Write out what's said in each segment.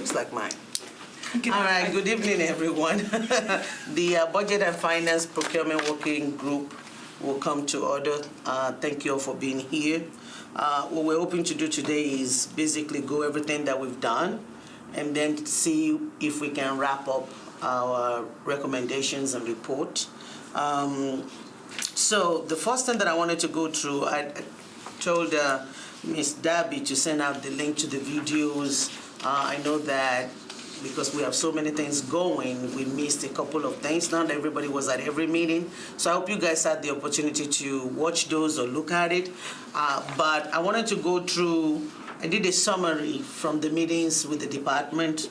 looks like mine. All right, good evening, everyone. The Budget and Finance Procurement Working Group will come to order. Thank you all for being here. What we're hoping to do today is basically go everything that we've done and then see if we can wrap up our recommendations and report. So the first thing that I wanted to go through, I told Ms. Darby to send out the link to the videos. I know that because we have so many things going, we missed a couple of things. Not everybody was at every meeting. So I hope you guys had the opportunity to watch those or look at it. But I wanted to go through, I did a summary from the meetings with the department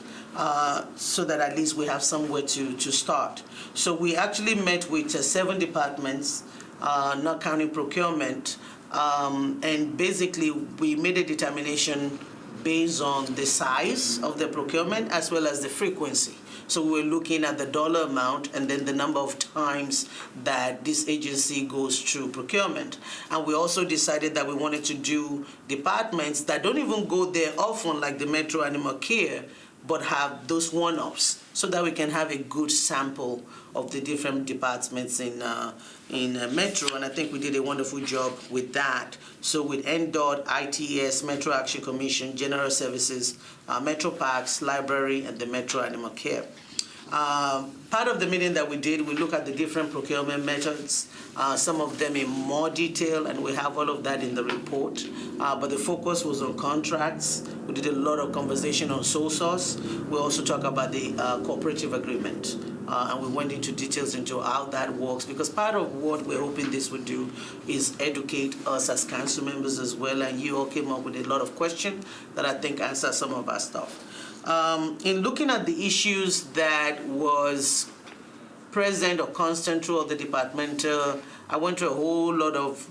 so that at least we have somewhere to start. So we actually met with 7 departments, not counting procurement, and basically we made a determination based on the size of the procurement as well as the frequency. So we were looking at the dollar amount and then the number of times that this agency goes through procurement. And we also decided that we wanted to do departments that don't even go there often, like the Metro Animal Care, but have those one-offs so that we can have a good sample of the different departments in Metro, and I think we did a wonderful job with that. So with NDOT, ITS, Metro Action Commission, General Services, Metro Parks, Library, and the Metro Animal Care. Part of the meeting that we did, we looked at the different procurement methods, some of them in more detail, and we have all of that in the report. But the focus was on contracts. We did a lot of conversation on sole source. We also talked about the cooperative agreement, and we went into details into how that works, because part of what we're hoping this would do is educate us as council members as well, and you all came up with a lot of questions that I think answer some of our stuff. In looking at the issues that was present or constant throughout the departmental, I went through a whole lot of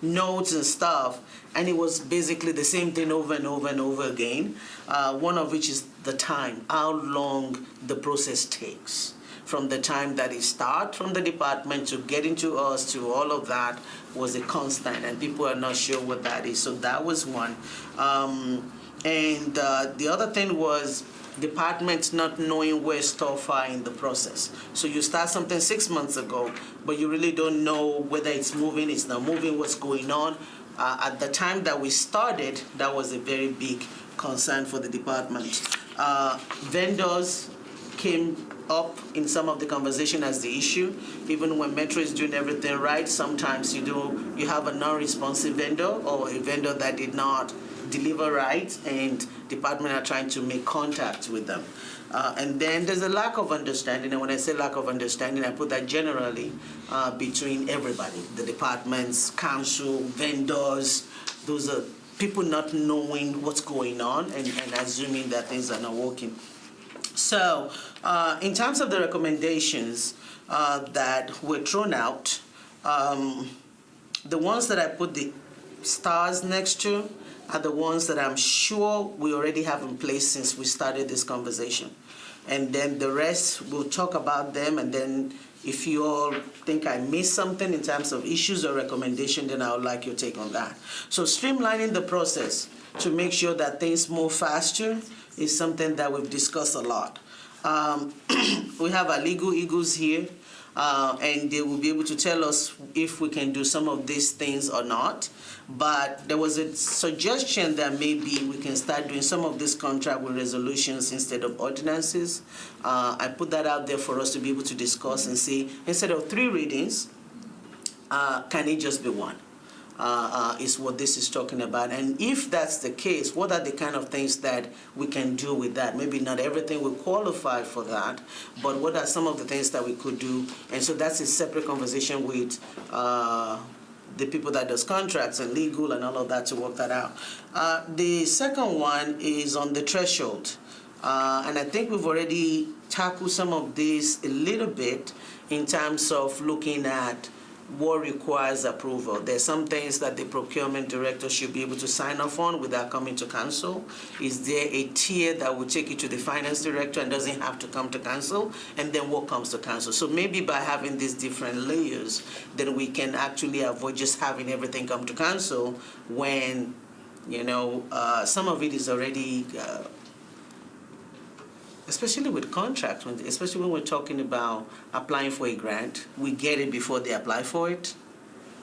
notes and stuff, and it was basically the same thing over and over and over again, one of which is the time, how long the process takes. From the time that it starts from the department to getting to us to all of that was a constant, and people are not sure what that is. So that was one. And the other thing was departments not knowing where stuff are in the process. So you start something 6 months ago, but you really don't know whether it's moving, it's not moving, what's going on. At the time that we started, that was a very big concern for the department. Vendors came up in some of the conversation as the issue. Even when Metro is doing everything right, sometimes you have a non-responsive vendor or a vendor that did not deliver right, and department are trying to make contact with them. And then there's a lack of understanding, and when I say lack of understanding, I put that generally between everybody, the departments, council, vendors. Those are people not knowing what's going on and assuming that things are not working. So in terms of the recommendations that were thrown out, the ones that I put the stars next to are the ones that I'm sure we already have in place since we started this conversation. And then the rest, we'll talk about them, and then if you all think I missed something in terms of issues or recommendation, then I would like your take on that. So streamlining the process to make sure that things move faster is something that we've discussed a lot. We have our legal eagles here, and they will be able to tell us if we can do some of these things or not. But there was a suggestion that maybe we can start doing some of this contract with resolutions instead of ordinances. I put that out there for us to be able to discuss and see, instead of 3 readings, can it just be 1? Is what this is talking about. And if that's the case, what are the kind of things that we can do with that? Maybe not everything will qualify for that, but what are some of the things that we could do? And so that's a separate conversation with the people that does contracts and legal and all of that to work that out. The second one is on the threshold. And I think we've already tackled some of this a little bit in terms of looking at what requires approval. There's some things that the procurement director should be able to sign off on without coming to council. Is there a tier that will take you to the finance director and doesn't have to come to council? And then what comes to council? So maybe by having these different layers, then we can actually avoid just having everything come to council when, you know, some of it is already especially with contracts, especially when we're talking about applying for a grant, we get it before they apply for it,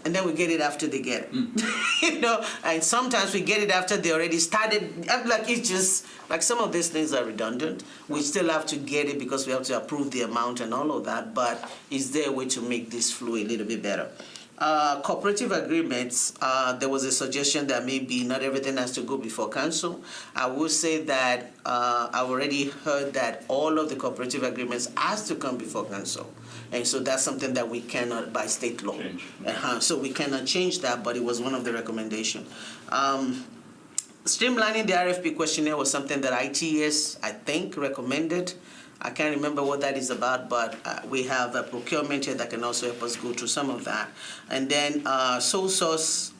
and then we get it after they get it. You know, and sometimes we get it after they already started. Like, it's just like some of these things are redundant. We still have to get it because we have to approve the amount and all of that, but is there a way to make this flow a little bit better? Cooperative agreements, there was a suggestion that maybe not everything has to go before council. I will say that I've already heard that all of the cooperative agreements has to come before council. And so that's something that we cannot, by state law. So we cannot change that, but it was one of the recommendations. Streamlining the RFP questionnaire was something that ITS, I think, recommended. I can't remember what that is about, but we have a procurement here that can also help us go through some of that. And then sole source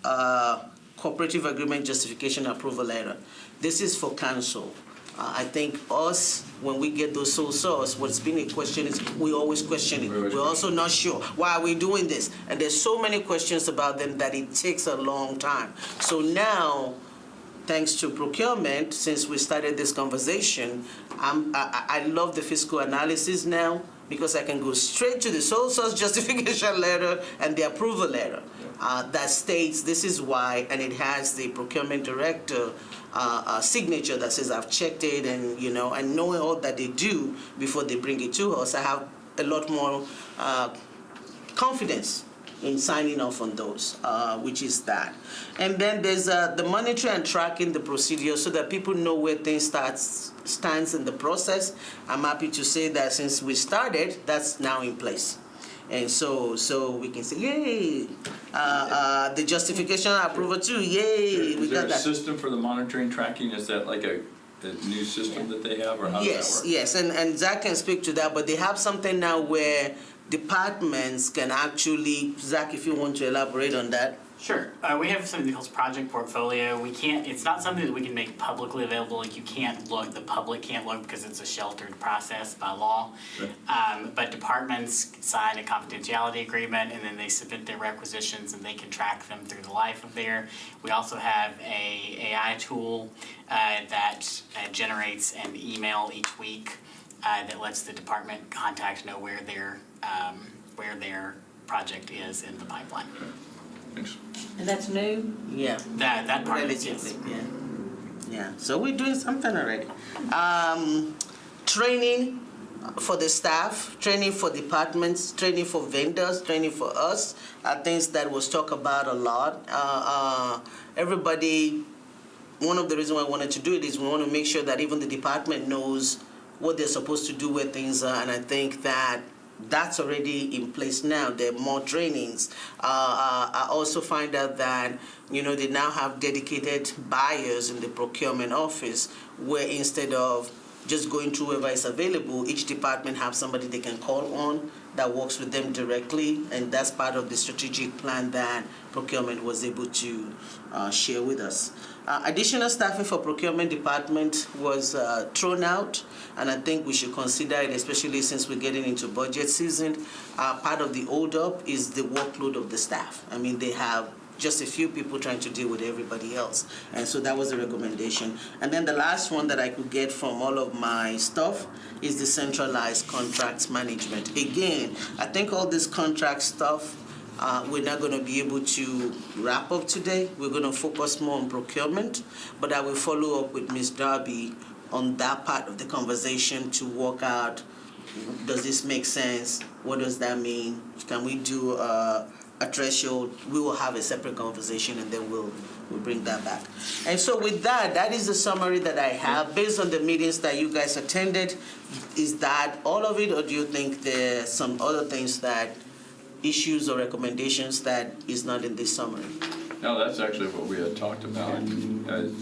cooperative agreement justification approval letter. This is for council. I think us, when we get those sole source, what's been a question is we always question it. We're also not sure. Why are we doing this? And there's so many questions about them that it takes a long time. So now, thanks to procurement, since we started this conversation, I love the fiscal analysis now because I can go straight to the sole source justification letter and the approval letter that states this is why, and it has the procurement director signature that says I've checked it, and you know, and knowing all that they do before they bring it to us, I have a lot more confidence in signing off on those, which is that. And then there's the monitoring and tracking the procedure so that people know where things stands in the process. I'm happy to say that since we started, that's now in place. And so we can say, yay, the justification approval too, yay. Is there a system for the monitoring tracking? Is that like a new system that they have, or how does that work? Yes, and Zach can speak to that, but they have something now where departments can actually, Zach, if you want to elaborate on that. Sure. We have something called Project Portfolio. We can't, it's not something that we can make publicly available. Like, you can't look, the public can't look because it's a sheltered process by law. Sure. But departments sign a confidentiality agreement, and then they submit their requisitions, and they can track them through the life of their. We also have a AI tool that generates an email each week that lets the department contact know where their project is in the pipeline. Thanks. And that's new? Yeah. That part is, yes. Yeah. So we're doing something already. Training for the staff, training for departments, training for vendors, training for us are things that was talked about a lot. Everybody, one of the reasons why I wanted to do it is we want to make sure that even the department knows what they're supposed to do, where things are, and I think that that's already in place now. There are more trainings. I also find out that, you know, they now have dedicated buyers in the procurement office where instead of just going through whoever is available, each department have somebody they can call on that works with them directly, and that's part of the strategic plan that procurement was able to share with us. Additional staffing for procurement department was thrown out, and I think we should consider it, especially since we're getting into budget season. Part of the hold up is the workload of the staff. I mean, they have just a few people trying to deal with everybody else, and so that was a recommendation. And then the last one that I could get from all of my stuff is the centralized contracts management. Again, I think all this contract stuff we're not going to be able to wrap up today. We're going to focus more on procurement, but I will follow up with Ms. Darby on that part of the conversation to work out, does this make sense? What does that mean? Can we do a threshold? We will have a separate conversation, and then we'll bring that back. And so with that, that is the summary that I have based on the meetings that you guys attended. Is that all of it, or do you think there's some other things that issues or recommendations that is not in this summary? No, that's actually what we had talked about,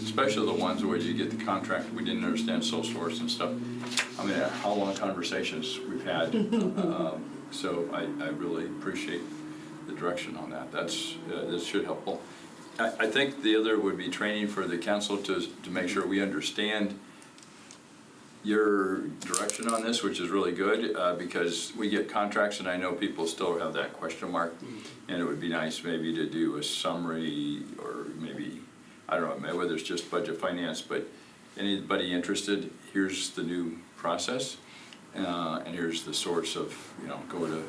especially the ones where you get the contract. We didn't understand sole source and stuff. I mean, how long conversations we've had. So I really appreciate the direction on that. This should help. I think the other would be training for the council to make sure we understand your direction on this, which is really good, because we get contracts, and I know people still have that question mark, and it would be nice maybe to do a summary, or maybe, I don't know, whether it's just budget finance, but anybody interested, here's the new process, and here's the source of, go to,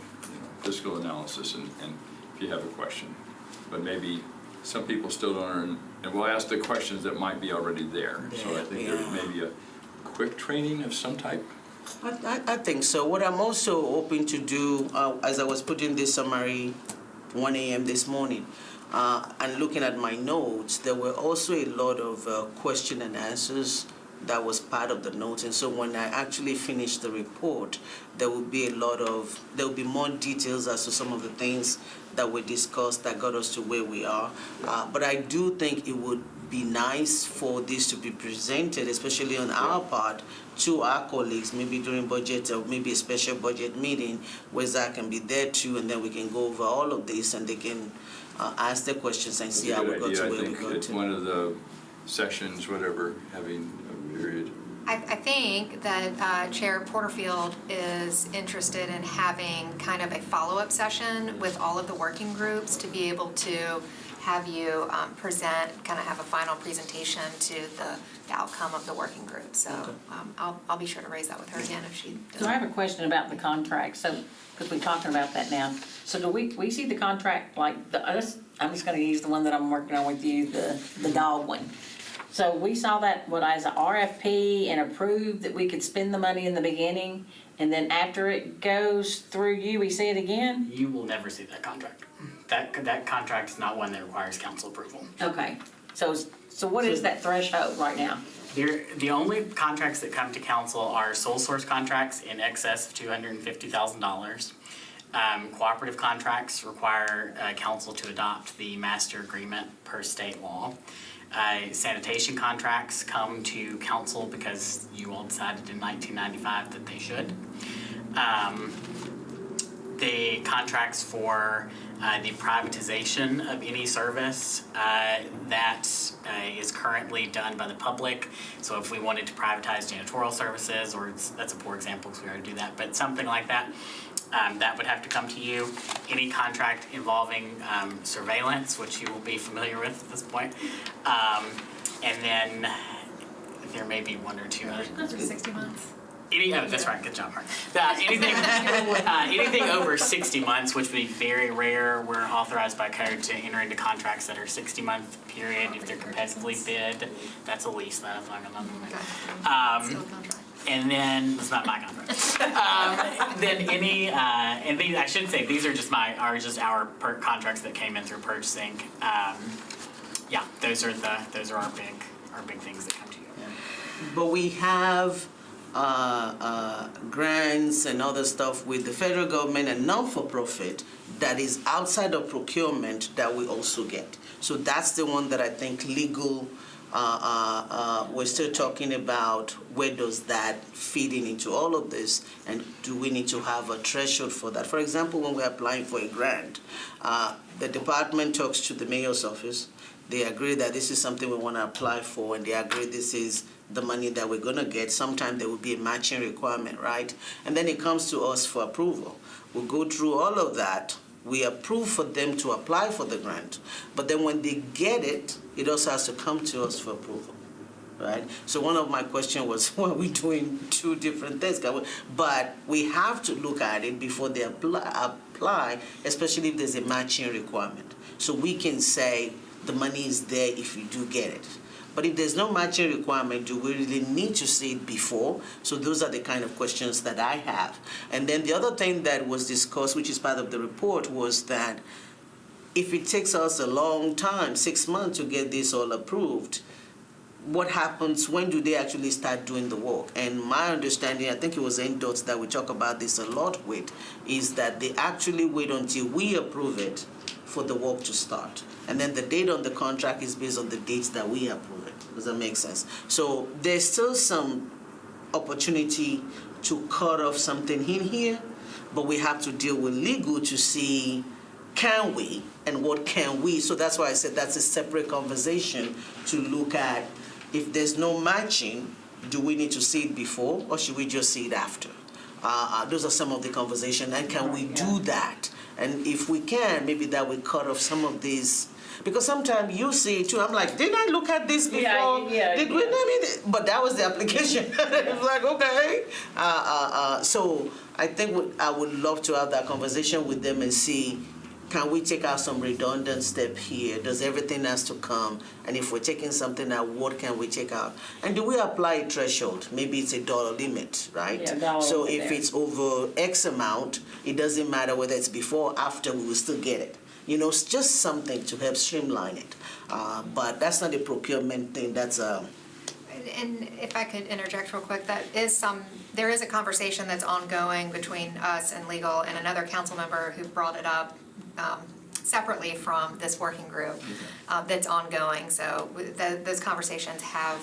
fiscal analysis and if you have a question. But maybe some people still don't earn, and we'll ask the questions that might be already there. So I think there may be a quick training of some type. I think so. What I'm also hoping to do, as I was putting this summary 1 a.m. this morning, and looking at my notes, there were also a lot of question and answers that was part of the notes. And so when I actually finish the report, there will be more details as to some of the things that were discussed that got us to where we are. But I do think it would be nice for this to be presented, especially on our part, to our colleagues, maybe during budget or maybe a special budget meeting where Zach can be there too, and then we can go over all of this and they can ask their questions and see how we got to where we got to. One of the sessions, whatever, having a period. I think that Chair Porterfield is interested in having kind of a follow-up session with all of the working groups to be able to have you present, kind of have a final presentation to the outcome of the working group. So I'll be sure to raise that with her again if she doesn't. So I have a question about the contract. So, because we're talking about that now. So do we see the contract like I'm just going to use the one that I'm working on with you, the dog one. So we saw that as a RFP and approved that we could spend the money in the beginning, and then after it goes through you, we see it again? You will never see that contract. That contract is not one that requires council approval. Okay. So what is that threshold right now? The only contracts that come to council are sole source contracts in excess of $250,000. Cooperative contracts require council to adopt the master agreement per state law. Sanitation contracts come to council because you all decided in 1995 that they should. The contracts for the privatization of any service that is currently done by the public. So if we wanted to privatize janitorial services, or that's a poor example because we already do that, but something like that, that would have to come to you. Any contract involving surveillance, which you will be familiar with at this point. And then there may be one or two others. Those are 60 months. That's right, good job, Mark. Anything over 60 months, which would be very rare, we're authorized by code to enter into contracts that are 60-month period. If they're competitively bid, that's a lease. That's not gonna. Still a contract. And then it's not my contract. Then any and these, I should say, these are just our contracts that came in through purchasing. Yeah, those are our big things that come to you. But we have grants and other stuff with the federal government and non-for-profit that is outside of procurement that we also get. So that's the one that I think legal, we're still talking about where does that fit into all of this, and do we need to have a threshold for that? For example, when we're applying for a grant, the department talks to the mayor's office. They agree that this is something we want to apply for, and they agree this is the money that we're going to get. Sometimes there will be a matching requirement, right? And then it comes to us for approval. We'll go through all of that. We approve for them to apply for the grant. But then when they get it, it also has to come to us for approval, right? So one of my questions was, why are we doing two different things? But we have to look at it before they apply, especially if there's a matching requirement. So we can say the money is there if you do get it. But if there's no matching requirement, do we really need to see it before? So those are the kind of questions that I have. And then the other thing that was discussed, which is part of the report, was that if it takes us a long time, 6 months, to get this all approved, what happens, when do they actually start doing the work? And my understanding, I think it was NDOTS that we talk about this a lot with, is that they actually wait until we approve it for the work to start. And then the date on the contract is based on the dates that we approve it. Does that make sense? So there's still some opportunity to cut off something in here, but we have to deal with legal to see, can we and what can we? So that's why I said that's a separate conversation to look at. If there's no matching, do we need to see it before or should we just see it after? Those are some of the conversations, and can we do that? And if we can, maybe that will cut off some of these, Because sometimes you see it too. I'm like, didn't I look at this before? Did we? I mean, but that was the application. It's like, okay. So I think I would love to have that conversation with them and see, can we take out some redundant step here? Does everything has to come? And if we're taking something out, what can we take out? And do we apply a threshold? Maybe it's a dollar limit, right? Yeah, dollar so limit if there. it's over X amount, it doesn't matter whether it's before or after, we will still get it. You know, it's just something to help streamline it. But that's not a procurement thing. That's a... And if I could interject real quick, there is a conversation that's ongoing between us and legal and another council member who brought it up separately from this working group that's ongoing. So those conversations have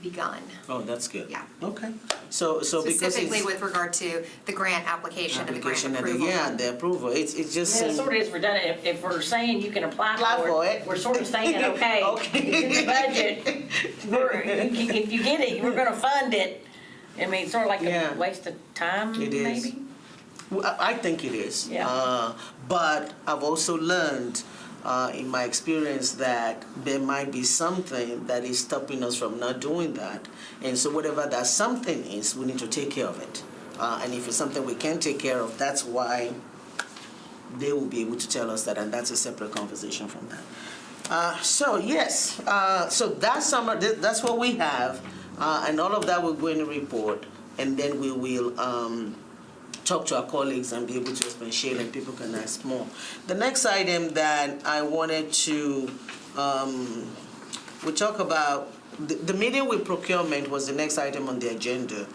begun. Oh, that's good. Yeah. Okay. So because Specifically it's with regard to the grant application and the grant application and approval. the approval. It's just Yeah, it seems- sort of is redundant. If we're saying you can apply for it, we're sort of saying, okay, Okay. it's in the budget. If you get it, we're gonna fund it. I mean, it's sort of like Yeah. a waste of time, It is. maybe? Well, I think it is. Yeah. But I've also learned in my experience that there might be something that is stopping us from not doing that. And so whatever that something is, we need to take care of it. And if it's something we can take care of, that's why they will be able to tell us that, and that's a separate conversation from that. So yes, so that's what we have, and all of that will go in the report, and then we will talk to our colleagues and be able to expatiate, and people can ask more. The next item that I wanted to, we talk about, the meeting with procurement was the next item on the agenda.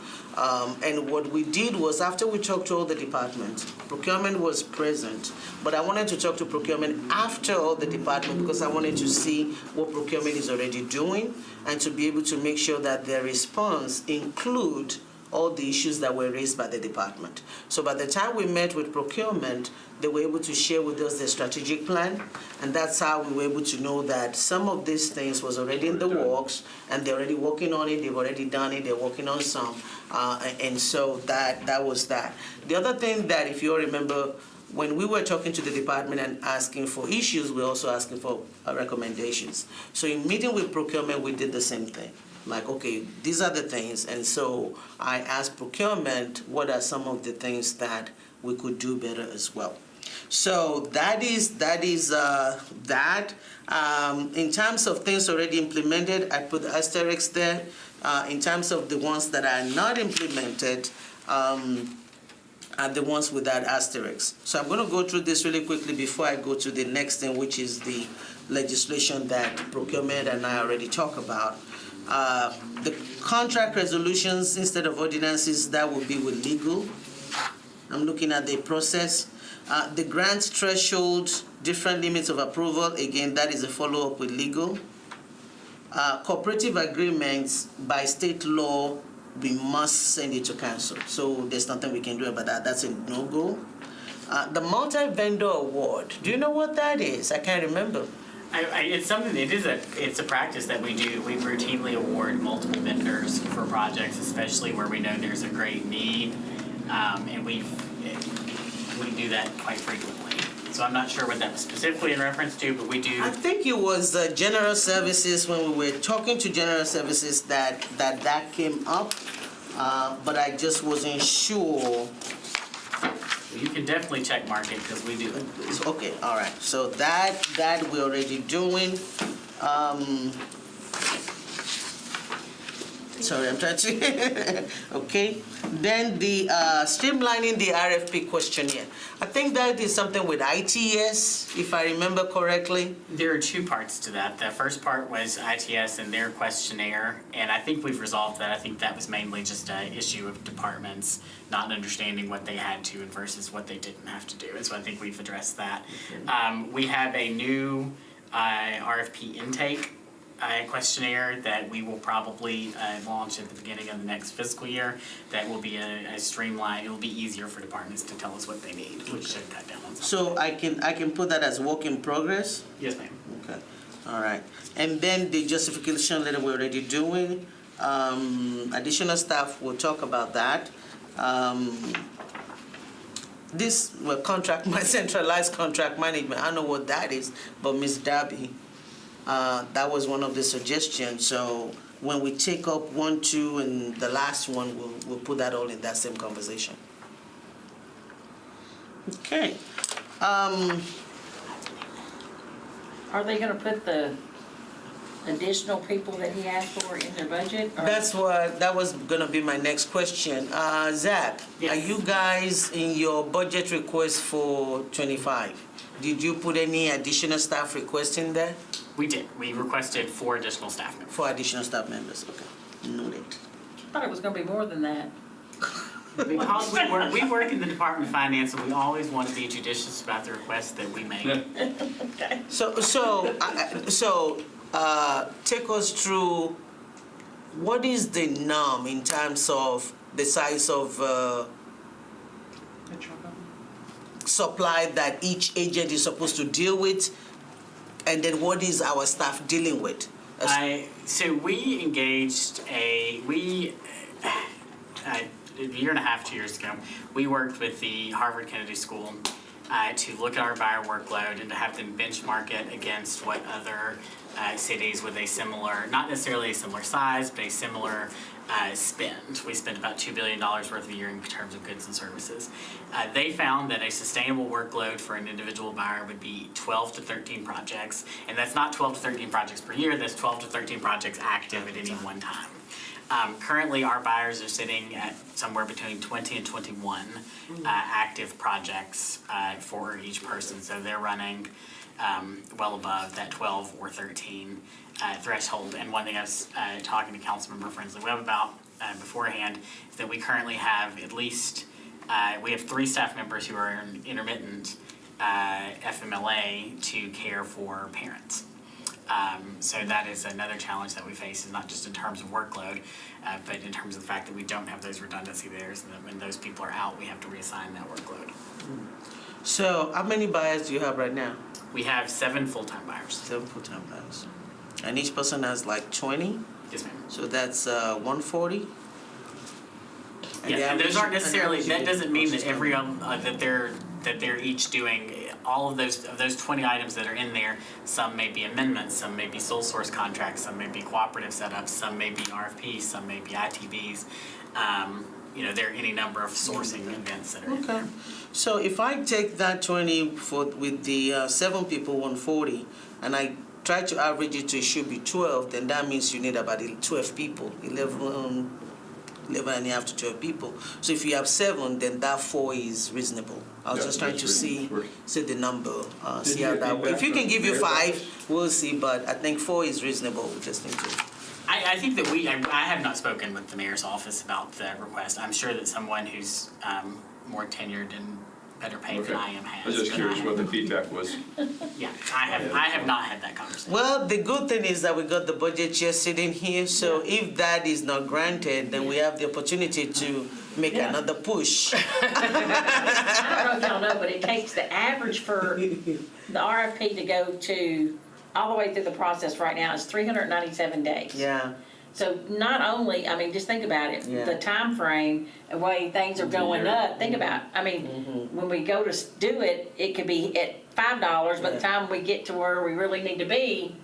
And what we did was, after we talked to all the departments, procurement was present, but I wanted to talk to procurement after all the departments because I wanted to see what procurement is already doing and to be able to make sure that their response include all the issues that were raised by the department. So by the time we met with procurement, they were able to share with us their strategic plan, and that's how we were able to know that some of these things was already in the works, and they're already working on it, they've already done it, they're working on some, and so that was that. The other thing that, if you all remember, when we were talking to the department and asking for issues, we're also asking for recommendations. So in meeting with procurement, we did the same thing. Like, okay, these are the things, and so I asked procurement, what are some of the things that we could do better as well? So that is that. In terms of things already implemented, I put the asterisks there. In terms of the ones that are not implemented, are the ones without asterisks. So I'm going to go through this really quickly before I go to the next thing, which is the legislation that procurement and I already talked about. The contract resolutions instead of ordinances, that will be with legal. I'm looking at the process. The grant threshold, different limits of approval, again, that is a follow-up with legal. Cooperative agreements by state law, we must send it to council. So there's nothing we can do about that. That's a no-go. The multi-vendor award, do you know what that is? I can't remember. It's something. It's a practice that we do. We routinely award multiple vendors for projects, especially where we know there's a great need, and we do that quite frequently. So I'm not sure what that was specifically in reference to, but we do. I think it was general services, when we were talking to general services that came up, but I just wasn't sure. You can definitely check market because we do. Okay, all right. So that we're already doing. Sorry, I'm trying to. Okay. Then the streamlining the RFP questionnaire. I think that is something with ITS, if I remember correctly. There are two parts to that. The first part was ITS and their questionnaire, and I think we've resolved that. I think that was mainly just an issue of departments not understanding what they had to versus what they didn't have to do, and so I think we've addressed that. We have a new RFP intake questionnaire that we will probably launch at the beginning of the next fiscal year. That will be a streamlined. It will be easier for departments to tell us what they need, which should cut down on some. So I can put that as work in progress? Yes, ma'am. Okay, all right. And then the justification letter we're already doing. Additional staff, we'll talk about that. my centralized contract management, I know what that is, but Ms. Darby, that was one of the suggestions. So when we take up 1, 2, and the last one, we'll put that all in that same conversation. Okay. Are they gonna put the additional people that he asked for in their budget? Or- That was gonna be my next question. Zach, Yes. are you guys in your budget request for 25? Did you put any additional staff requests in there? We did. We requested 4 additional staff members. 4 additional staff members, okay. Noted. I thought it was gonna be more than that. Because we work in the Department of Finance, and we always want to be judicious about the requests that we make. So, take us through, what is the norm in terms of the size of supply that each agent is supposed to deal with, and then what is our staff dealing with? So we engaged a year and a half, 2 years ago, we worked with the Harvard Kennedy School to look at our buyer workload and to have them benchmark it against what other cities with a similar, not necessarily a similar size, but a similar spend. We spend about $2 billion worth a year in terms of goods and services. They found that a sustainable workload for an individual buyer would be 12 to 13 projects, and that's not 12 to 13 projects per year, that's 12 to 13 projects active at any one time. Currently, our buyers are sitting at somewhere between 20 and 21 active projects for each person. So they're running well above that 12 or 13 threshold. And one thing I was talking to Councilmember Friendly Webb about beforehand is that we currently have at least, we have 3 staff members who are in intermittent FMLA to care for parents. So that is another challenge that we face, is not just in terms of workload, but in terms of the fact that we don't have those redundancy there, and that when those people are out, we have to reassign that workload. So how many buyers do you have right now? We have 7 full-time buyers. 7 full-time buyers. And each person has like 20? Yes, ma'am. So that's 140? Yeah, and those aren't necessarily, that doesn't mean that every, every that they're each doing all of those 20 items that are in there. Some may be amendments, some may be sole source contracts, some may be cooperative setups, some may be RFPs, some may be ITBs. There are any number of sourcing events that are in there. Okay. So if I take that 20 with the 7 people, 140, and I try to average it to, it should be 12, then that means you need about 12 people, 11 and a half to 12 people. So if you have 7, then that 4 is reasonable. I was just trying to see the number, see how that works. If you can give you 5, we'll see, but I think 4 is reasonable. We just need to. I think that I have not spoken with the mayor's office about the request. I'm sure that someone who's more tenured and better paid than I am has. I was just curious what the feedback was. Yeah, I have not had that conversation. Well, the good thing is that we got the budget chair sitting here, so if that is not granted, then we have the opportunity to make another push. I don't know if y'all know, but it takes the average for the RFP to go to, all the way through the process right now is 397 days. Yeah. So not only, I mean, just think about it, Yeah. the time frame, the way things are going up, think about, I mean, when we go to do it, it could be at $5, by the time we get to where we really need to be,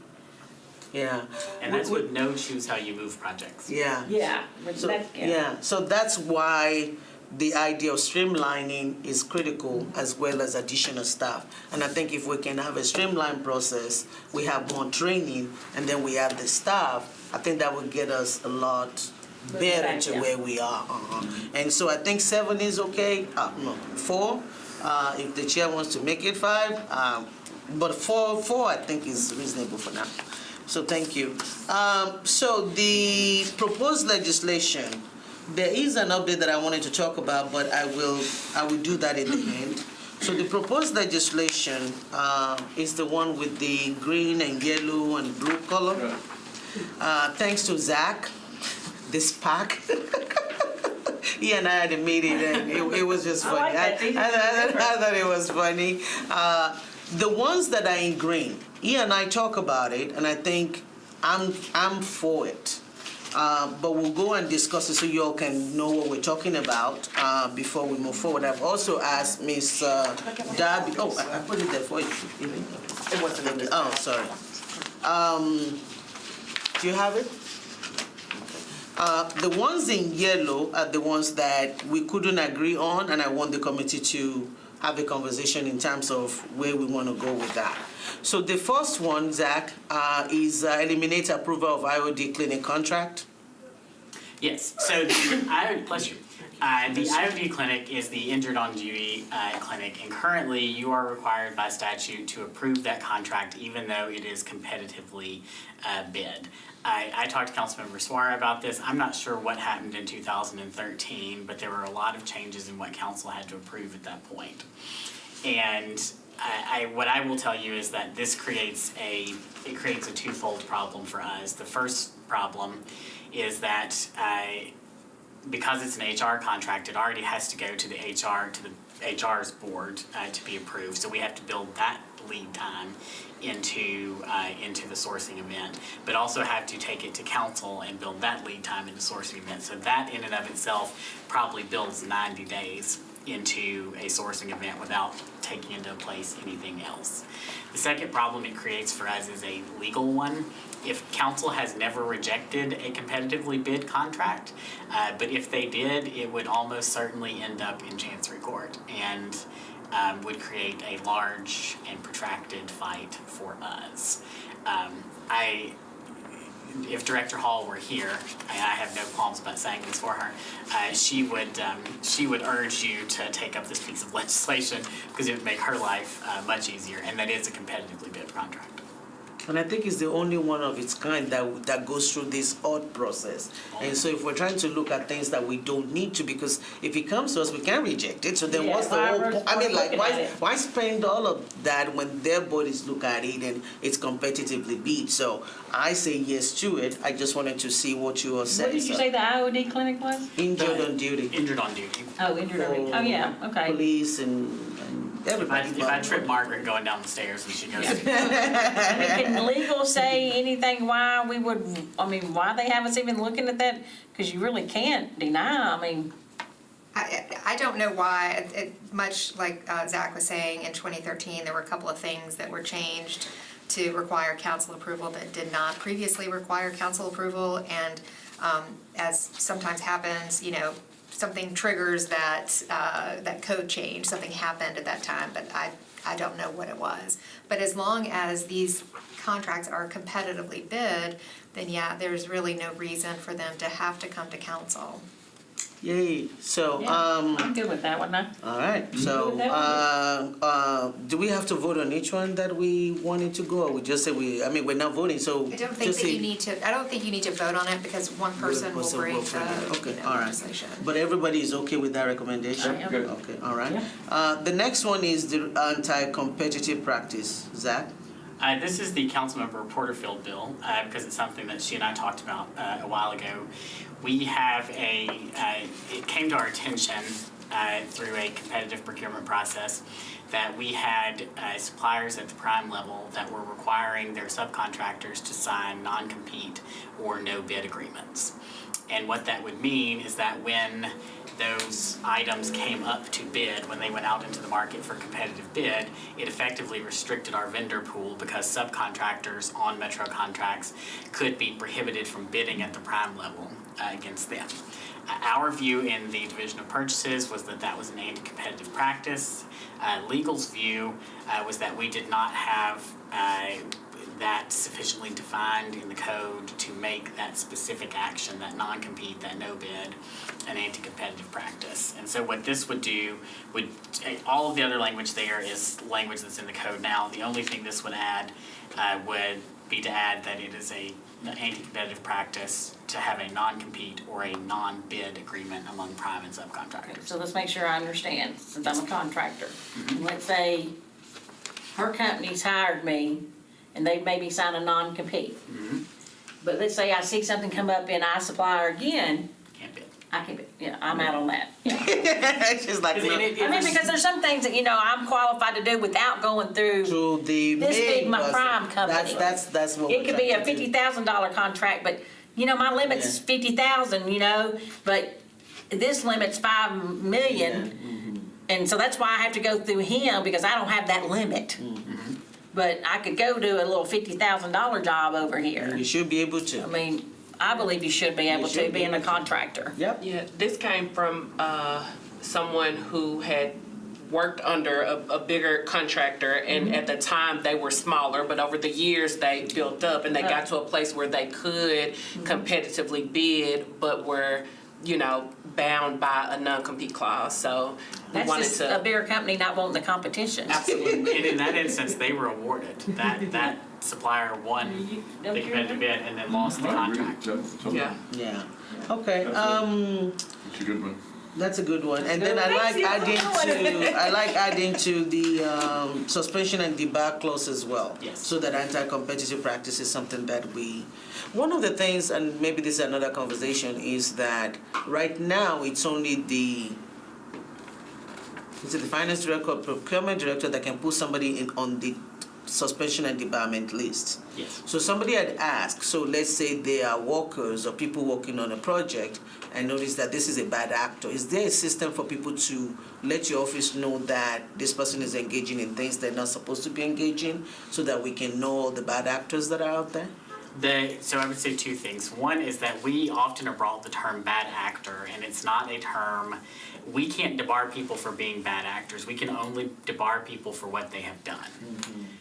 Yeah. And that's with no choose how you move projects. Yeah. yeah. So, that's, so that's why the idea of streamlining is critical, as well as additional staff. And I think if we can have a streamlined process, we have more training, and then we have the staff, I think that will get us a lot better to where we are. And so I think 7 is okay. No, 4. If the chair wants to make it 5, but 4 I think is reasonable for now. So thank you. So the proposed legislation, there is an update that I wanted to talk about, but I will do that in the end. So the proposed legislation is the one with the green and yellow and blue color. Thanks to Zach, this pack. He and I had a meeting, and it was just funny. I thought it was funny. The ones that are in green, he and I talk about it, and I think I'm for it. But we'll go and discuss it so you all can know what we're talking about before we move forward. I've also asked Ms. Darby, I put it there for you. It wasn't in this. Oh, sorry. Do you have it? The ones in yellow are the ones that we couldn't agree on, and I want the committee to have a conversation in terms of where we want to go with that. So the first one, Zach, is eliminate approval of IOD clinic contract. Yes, so bless you. The IOD clinic is the injured on duty clinic, and currently you are required by statute to approve that contract even though it is competitively bid. I talked to Councilmember Suara about this. I'm not sure what happened in 2013, but there were a lot of changes in what council had to approve at that point. And what I will tell you is that this creates a twofold problem for us. The first problem is that because it's an HR contract, it already has to go to the HR's board to be approved. So we have to build that lead time into the sourcing event, but also have to take it to council and build that lead time into sourcing event. So that in and of itself probably builds 90 days into a sourcing event without taking into place anything else. The second problem it creates for us is a legal one. If council has never rejected a competitively bid contract, but if they did, it would almost certainly end up in Chancery Court and would create a large and protracted fight for us. If Director Hall were here, and I have no qualms about saying this for her, she would urge you to take up this piece of legislation because it would make her life much easier, and that is a competitively bid contract. And I think it's the only one of its kind that goes through this odd process. And so if we're trying to look at things that we don't need to, because if it comes to us, we can reject it. So then what's the whole point? I mean, like, why spend all of that when their bodies look at it and it's competitively bid? So I say yes to it. I just wanted to see what you all said. What did you say the IOD clinic was? Injured on duty. Injured on duty. Oh, injured on duty. Oh, yeah, okay. Police and everybody. If I trip Margaret going down the stairs and she goes, I mean, can legal say anything why why they have us even looking at that? Because you really can't deny, I mean. I don't know why, much like Zach was saying, in 2013, there were a couple of things that were changed to require council approval that did not previously require council approval, and as sometimes happens, something triggers that code change, something happened at that time, but I don't know what it was. But as long as these contracts are competitively bid, then yeah, there's really no reason for them to have to come to council. Yay. So, I'm good with that one now. all right. So, do we have to vote on each one that we wanted to go, or we just say we're not voting, so I don't think that you need to, vote on it because one person will bring the all right. legislation. But everybody is okay with that recommendation? I am. Good. Okay, all right. The next one is the anti-competitive practice. Zach? this is the Councilmember Porterfield bill, because it's something that she and I talked about a while ago. We have it came to our attention through a competitive procurement process that we had suppliers at the prime level that were requiring their subcontractors to sign non-compete or no bid agreements. And what that would mean is that when those items came up to bid, when they went out into the market for competitive bid, it effectively restricted our vendor pool because subcontractors on Metro contracts could be prohibited from bidding at the prime level against them. Our view in the Division of Purchases was that that was an anti-competitive practice. Legal's view was that we did not have that sufficiently defined in the code to make that specific action, that non-compete, that no bid, an anti-competitive practice. And so what this would do all of the other language there is language that's in the code now. The only thing this would add would be to add that it is an anti-competitive practice to have a non-compete or a non-bid agreement among prime and subcontractors. So let's make sure I understand, since I'm a contractor. Let's say her company's hired me and they maybe sign a non-compete. But let's say I see something come up and I supply her again. Can't bid. I can't bid. Yeah, I'm out on that. Yeah. She's like, no. Because there's some things that, I'm qualified to do without going through To the this main big my person. prime company. That's what It could be a $50,000 contract, but my limit's Yeah. 50,000, but this limit's 5 million. And so that's why I have to go through him, because I don't have that limit. But I could go do a little $50,000 job over here. You should be able I to. mean, I believe you should be able should to, be being a able to. contractor. Yep. Yeah, this came from someone who had worked under a bigger contractor, and at the time they were smaller, but over the years they built up and they got to a place where they could competitively bid, but were, bound by a non-compete clause. So we That's wanted just a bigger company not wanting the competition. Absolutely, and in that instance, they were awarded, that supplier won the competitive bid and then lost the I agree. contract. So- Yeah. Yeah. Okay. It's a good one. That's a good one. And then I like adding to the suspension and debar clause as well. Yes. So that anti-competitive practice is something that one of the things, and maybe this is another conversation, is that right now it's only the finance director or procurement director that can put somebody on the suspension and debarment list. Yes. So somebody had asked, so let's say they are workers or people working on a project and notice that this is a bad actor. Is there a system for people to let your office know that this person is engaging in things they're not supposed to be engaging, so that we can know all the bad actors that are out there? So I would say two things. One is that we often are brought the term bad actor, and it's not a term, we can't debar people for being bad actors. We can only debar people for what they have done.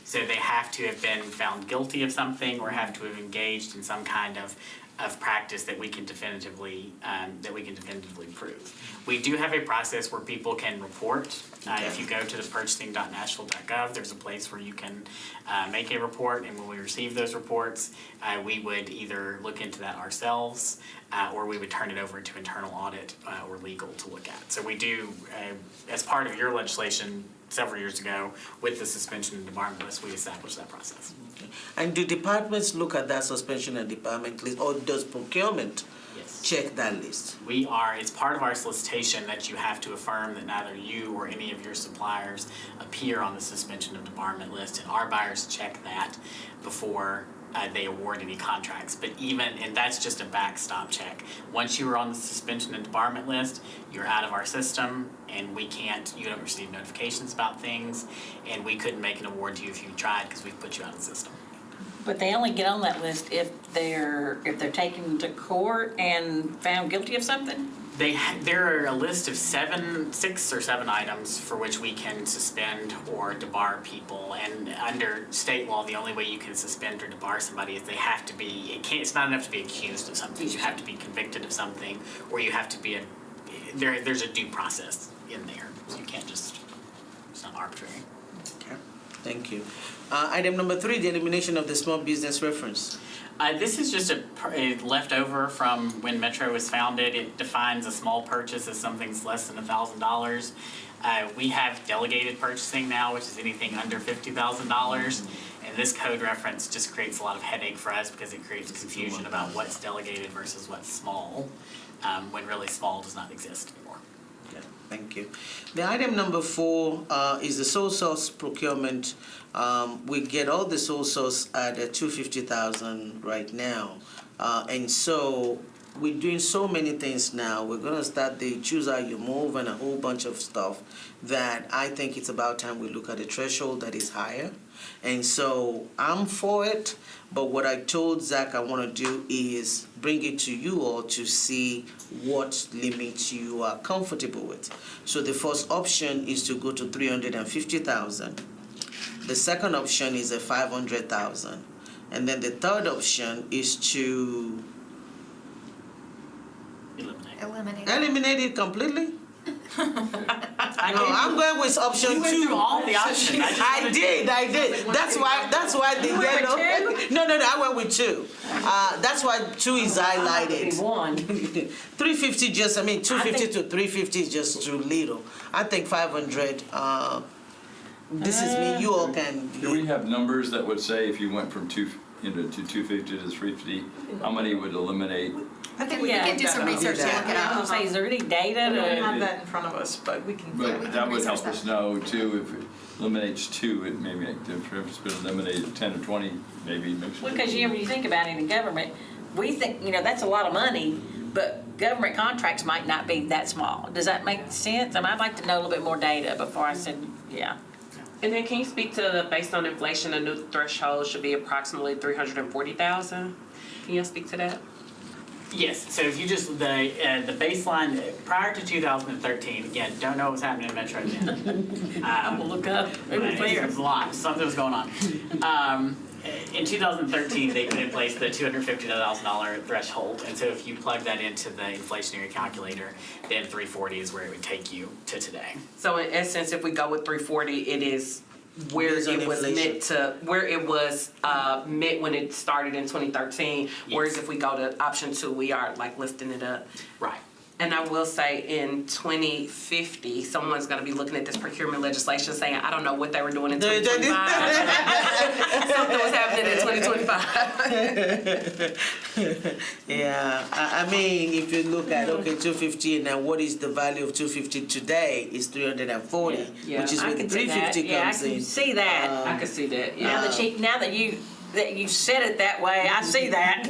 So they have to have been found guilty of something or have to have engaged in some kind of practice that we can definitively prove. We do have a process where people can report. If you go to the purchasing.nashville.gov, there's a place where you can make a report, and when we receive those reports, we would either look into that ourselves or we would turn it over to internal audit or legal to look at. So we do, as part of your legislation several years ago, with the suspension and debarment list, we established that process. Okay. And do departments look at that suspension and debarment list, or does procurement Yes. check that list? It's part of our solicitation that you have to affirm that neither you or any of your suppliers appear on the suspension and debarment list, and our buyers check that before they award any contracts. But and that's just a backstop check. Once you are on the suspension and debarment list, you're out of our system, and you don't receive notifications about things, and we couldn't make an award to you if you tried, because we've put you out of the system. But they only get on that list if they're taken to court and found guilty of something? There are a list of 6 or 7 items for which we can suspend or debar people, and under state law, the only way you can suspend or debar somebody is it's not enough to be accused of something. You have to be convicted of something, or you have to be there's a due process in there. So you can't it's not arbitrary. Okay, thank you. Item number 3, the elimination of the small business reference. This is just a leftover from when Metro was founded. It defines a small purchase as something that's less than $1,000. We have delegated purchasing now, which is anything under $50,000. And this code reference just creates a lot of headache for us because it creates confusion about what's delegated versus what's small, when really small does not exist anymore. Yeah, thank you. The item number 4 is the sole source procurement. We get all the sole source at $250,000 right now, and so we're doing so many things now. We're gonna start the choose how you move and a whole bunch of stuff that I think it's about time we look at a threshold that is higher. And so I'm for it, but what I told Zach I want to do is bring it to you all to see what limits you are comfortable with. So the first option is to go to $350,000. The second option is a $500,000, and then the third option is to eliminate it completely. No, I'm going with option 2. You went through all the options. I did. That's why the yellow. No, I went with 2. That's why 2 is highlighted. 350 250 to 350 is just too little. I think 500. This is me. You all can. Do we have numbers that would say if you went from 250 to 350, how many would eliminate? I think we can do some research to look it I up. was gonna say, is there any data I don't to? have that in front of us, but we can. But that would help research us that. know too, if it eliminates 2, it may make a difference. If it's been eliminated 10 or 20, maybe it makes a Well, because difference. when you think about it in government, we think, that's a lot of money, but government contracts might not be that small. Does that make sense? I mean, I'd like to know a little bit more data before I said, yeah. And then can you speak to based on inflation, the new threshold should be approximately 340,000? Can you speak to that? Yes, so if you just, the baseline, prior to 2013, again, don't know what's happening in Metro then. I'm gonna look up. It was It there. was a lot, something was going on. In 2013, they put in place the $250,000 threshold, and so if you plug that into the inflationary calculator, then 340 is where it would take you to today. So in essence, if we go with 340, it is where Based on it was inflation. meant to, where it was meant when it started in 2013. Whereas if we go to option 2, we are like lifting it up. Right. And I will say in 2050, someone's gonna be looking at this procurement legislation saying, I don't know what they were doing in 2025. Something was happening in 2025. Yeah, I mean, if you look at, 250, and then what is the value of 250 today is 340, Yeah. which is I where the can see that. 350 Yeah, I comes can in. see that. I could see that, Now that you said it that way, I see that.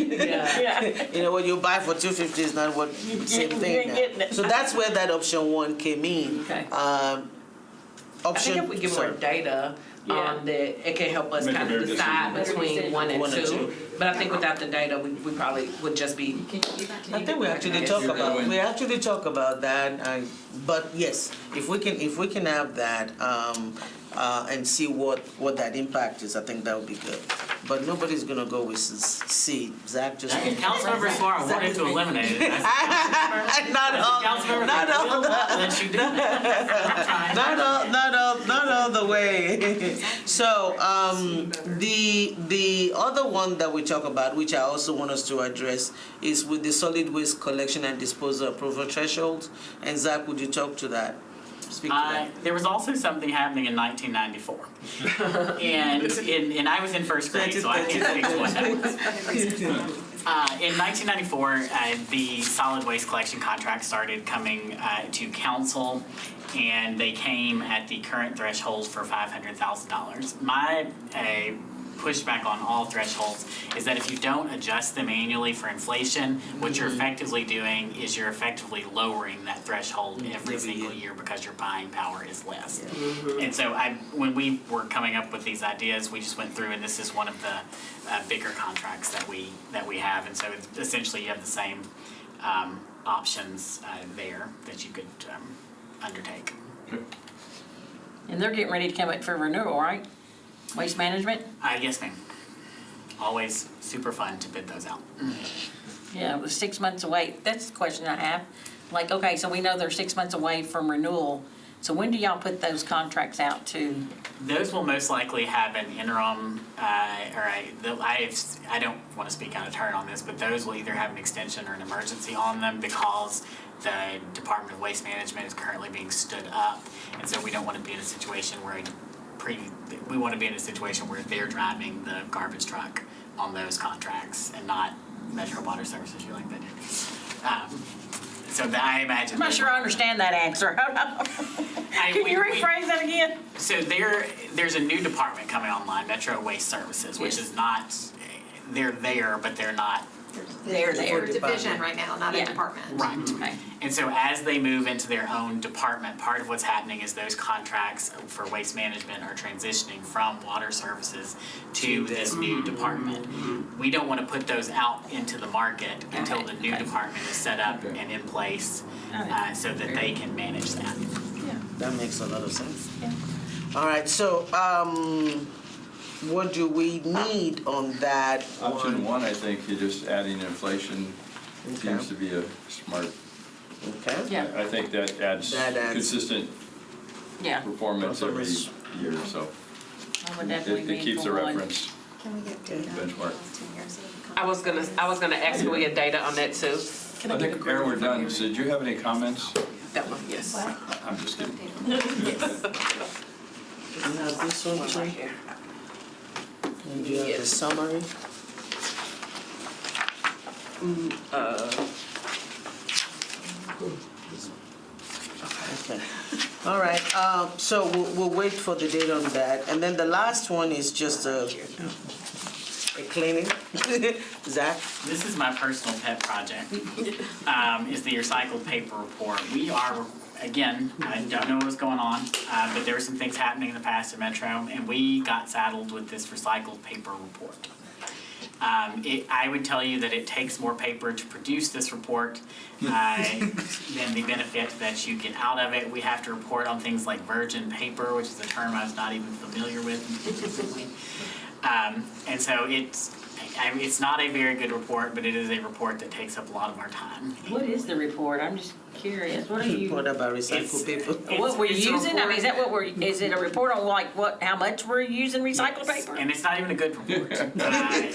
You know, what you buy for 250 is not what same you thing ain't now. getting it. So that's where that option 1 came in. Okay. I Option, think if we get more sorry. data, Yeah. that it can help us Make a kind of better decide decision. between 1 and One and 2. two. But I think without the data, we probably would just be. I think we actually talk about that. But yes, if we can have that and see what that impact is, I think that would be good. But nobody's gonna go with C. Zach just. Councilmember Suarez wanted to eliminate it. Not all. Councilmember, Not all. let you do that. Not all the way. So the other one that we talk about, which I also want us to address, is with the solid waste collection and disposal approval thresholds. And Zach, would you talk to that? Speak to that. There was also something happening in 1994. and I was in first grade, so I can't speak to what that was. In 1994, the solid waste collection contract started coming to council, and they came at the current threshold for $500,000. My pushback on all thresholds is that if you don't adjust them annually for inflation, what you're effectively doing is you're effectively lowering that threshold every single year because your buying power is less. And so when we were coming up with these ideas, we just went through, and this is one of the bigger contracts that we have, and so essentially you have the same options there that you could undertake. And they're getting ready to come up for renewal, right? Waste management? Yes, ma'am. Always super fun to bid those out. Yeah, it was 6 months away. That's the question I have. Like, okay, so we know they're 6 months away from renewal. So when do y'all put those contracts out to? Those will most likely have an interim, I don't want to speak out of turn on this, but those will either have an extension or an emergency on them because the Department of Waste Management is currently being stood up. And so we don't want to be in a situation where we want to be in a situation where they're driving the garbage truck on those contracts and not Metro Water Services, you like that, did. So I imagine. I'm not sure I understand that answer. Can you rephrase that again? So there's a new department coming online, Metro Waste Services, which is not, they're there, but they're not. They're They're a there. division right now, not a Yeah. department. Right. Okay. And so as they move into their own department, part of what's happening is those contracts for waste management are transitioning from water services to this new department. We don't want to put those out into the market until the new department is set up and in place so that they can manage that. That makes a lot of sense. Yeah. All right, so what do we need on that Option 1, I think, you're just adding inflation seems to be a smart, Okay. Yeah. I think that adds That adds- consistent Yeah. performance every Performance. year, so I would definitely it be keeps for a one. reference. Can we get data Benchmark. on the last 10 years of the I was gonna ask if we get data on that too. I think, Aaron, we're done. So did you have any comments? That one, yes. I'm just kidding. You have this one too? And you have the summary? Okay. All right, so we'll wait for the date on that. And then the last one is just a cleaning. Zach? This is my personal pet project, is the recycled paper report. We are, again, I don't know what's going on, but there were some things happening in the past at Metro, and we got saddled with this recycled paper report. I would tell you that it takes more paper to produce this report than the benefit that you get out of it. We have to report on things like virgin paper, which is a term I was not even familiar with recently. And so it's not a very good report, but it is a report that takes up a lot of our time. What is the report? I'm just curious. What are you? Report about recycled It's- paper. What we're it's a using? I mean, is report- that is it a report on like how much we're using recycled Yes, paper? and it's not even a good report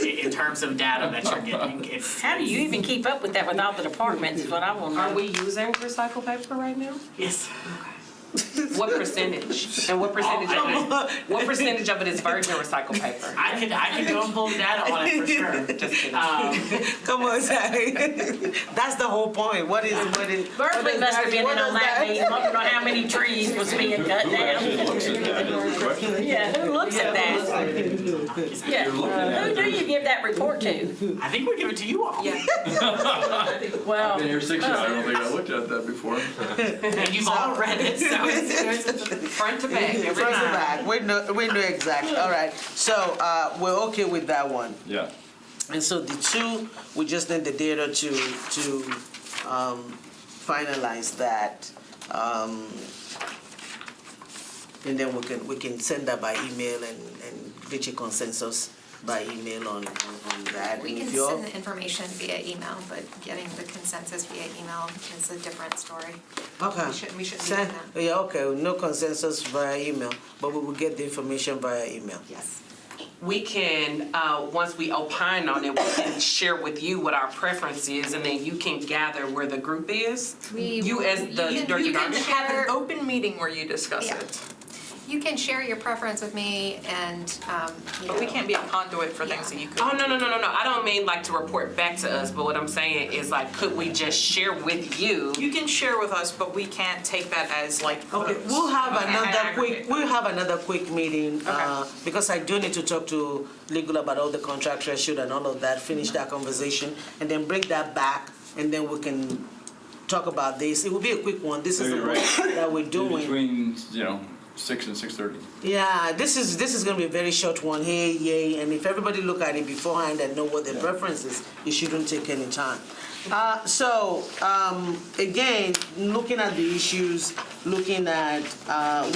in terms of data that you're getting. How do you even keep up with that with all the departments is what I want to know. Are we using recycled paper right now? Yes. What percentage? And what percentage of it? What percentage of it is virgin recycled paper? I could go and pull the data on it for sure. Just kidding. Come on, Zach. That's the whole point. What is? Berkeley must have been in on that meeting. I don't know how many trees was being cut down. Who looks at that is the question. Yeah, who looks at that? Yeah, who do you give that report to? I think we give it to you all. Yeah. Well, I've been here 6 years, I don't think I looked at that before. And you've all read it, so it's Front to back, every Front to time. back. We know exactly. All right. So we're okay with that one. Yeah. And so the two, we just need the data to finalize that, and then we can send that by email and get your consensus by email on that. We And can if you're- send the information via email, but getting the consensus via email is a different story. Okay. We shouldn't be Send- doing that. Yeah, okay, no consensus via email, but we will get the information via email. Yes. We can, once we opine on it, we can share with you what our preference is, and then you can gather where the group is. You as the You can- director. you can Have share- an open meeting where you discuss Yeah. it. You can share your preference with me and, But we can't be a conduit for things that you could. Oh, no. I don't mean like to report back to us, but what I'm saying is like, could we just share with you? You can share with us, but we can't take that as like. Okay, votes. we'll have Okay. another quick meeting, because I do need to talk to legal about all the contract issue and all of that, finish that conversation, and then bring that back, and then we can talk about this. It will be a quick one. This is the You're one right. that we're doing. Between, 6 and 6:30. Yeah, this is gonna be a very short one. Hey, yay, and if everybody look at it beforehand and know what their preference is, it shouldn't take any time. Again, looking at the issues, looking at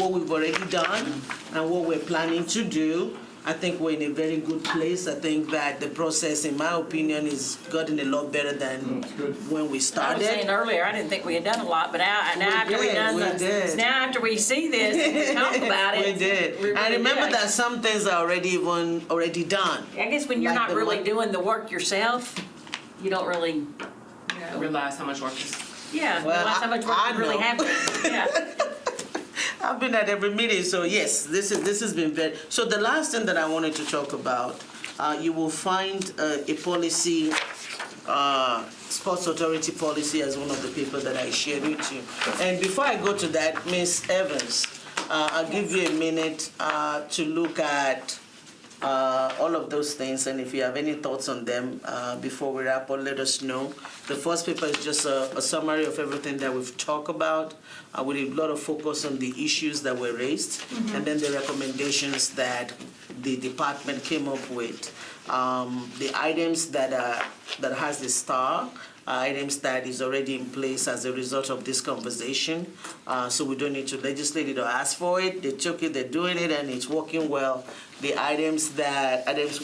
what we've already done and what we're planning to do, I think we're in a very good place. I think that the process, in my opinion, is gotten a lot better than when we I started. was saying earlier, I didn't think we had done a lot, but now after we done we this, did. now after we see this, and we talk about it. We did. we And really remember did. that some things are already done. I guess when you're Like not the really one- doing the work yourself, you don't really, Realize how much work is. yeah, Well, realize how much work I you really know. have to, yeah. I've been at every meeting, so yes, this has been very. So the last thing that I wanted to talk about, you will find a policy, Sports Authority policy as one of the people that I shared with you. And before I go to that, Ms. Evans, I'll give you a minute to look at all of those things, and if you have any thoughts on them before we wrap up, let us know. The first paper is just a summary of everything that we've talked about, with a lot of focus on the issues that were raised, and then the recommendations that the department came up with. The items that has the star, items that is already in place as a result of this conversation. So we don't need to legislate it or ask for it. They took it, they're doing it, and it's working well. The items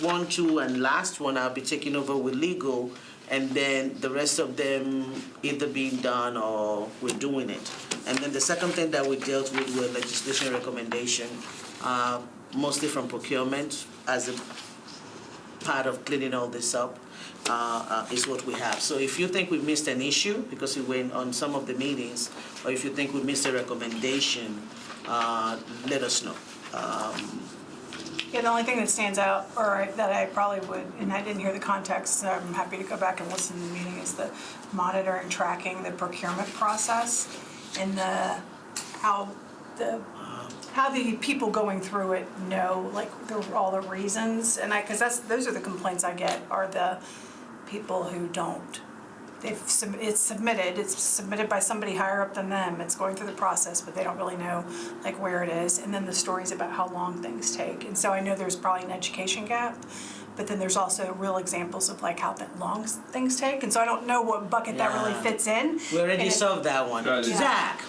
1, 2, and last one, I'll be taking over with legal, and then the rest of them either being done or we're doing it. And then the second thing that we dealt with were legislation recommendation, mostly from procurement as a part of cleaning all this up. Is what we have. So if you think we missed an issue because we went on some of the meetings, or if you think we missed a recommendation, let us know. Yeah, the only thing that stands out, or that I probably would, and I didn't hear the context, so I'm happy to go back and listen to the meeting, is the monitor and tracking the procurement process and how how the people going through it know, like, all the reasons, and because those are the complaints I get, are the people who don't. It's submitted by somebody higher up than them, it's going through the process, but they don't really know, like, where it is, and then the stories about how long things take. And so I know there's probably an education gap, but then there's also real examples of, like, how long things take, and so I don't know what bucket that really fits in. We already solved that one. Yeah. Zach,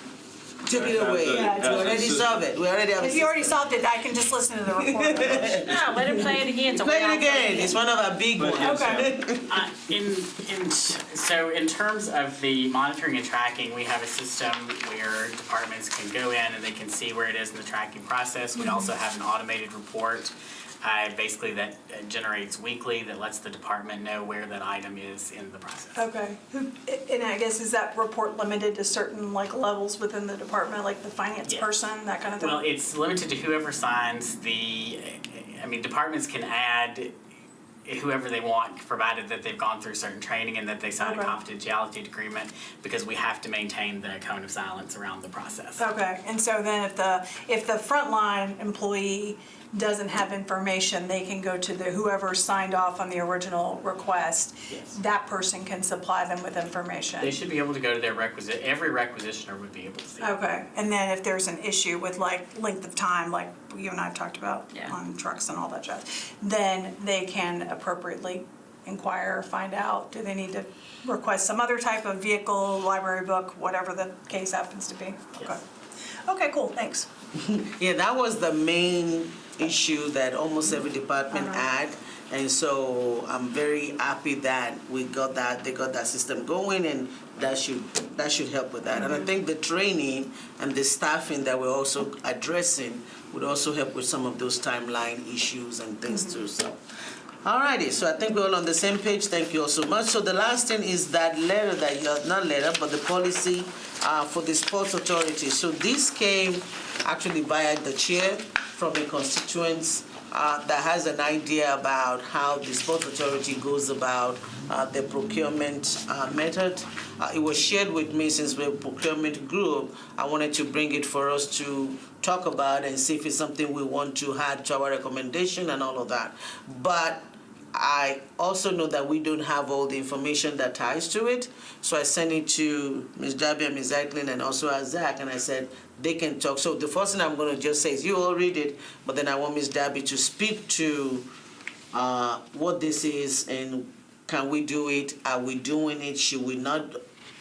take it away. Yeah, We already solved it. We already have a If you already solved it, I can just listen to the report. No, let him play it again. Play it again. It's one of our big ones. Okay. So in terms of the monitoring and tracking, we have a system where departments can go in and they can see where it is in the tracking process. We also have an automated report, basically that generates weekly, that lets the department know where that item is in the process. Okay, and I guess, is that report limited to certain, like, levels within the department, like the finance Yeah. person, that kind of thing? Well, it's limited to whoever signs departments can add whoever they want, provided that they've gone through certain training and that they sign a Okay. confidentiality agreement, because we have to maintain the cone of silence around the process. Okay, and so then if the frontline employee doesn't have information, they can go to whoever signed off on the original request. Yes. That person can supply them with information. They should be able to go to their every requisitioner would be able to see. Okay, and then if there's an issue with, like, length of time, like you and I have talked about Yeah. on trucks and all that jazz, then they can appropriately inquire, find out, do they need to request some other type of vehicle, library book, whatever the case happens to be? Yes. Okay. Okay, cool, thanks. Yeah, that was the main issue that almost every department had. And so I'm very happy that they got that system going, and that should help with that. And I think the training and the staffing that we're also addressing would also help with some of those timeline issues and things too. So, alrighty, so I think we're all on the same page. Thank you all so much. So the last thing is that letter that not letter, but the policy for the Sports Authority. So this came actually via the chair from a constituent that has an idea about how the Sports Authority goes about the procurement method. It was shared with me since we're a procurement group. I wanted to bring it for us to talk about and see if it's something we want to add to our recommendation and all of that. But I also know that we don't have all the information that ties to it, so I sent it to Ms. Darby and Ms. Eichlin and also Zach, and I said they can talk. So the first thing I'm going to just say is you all read it, but then I want Ms. Darby to speak to what this is and can we do it, are we doing it, should we not,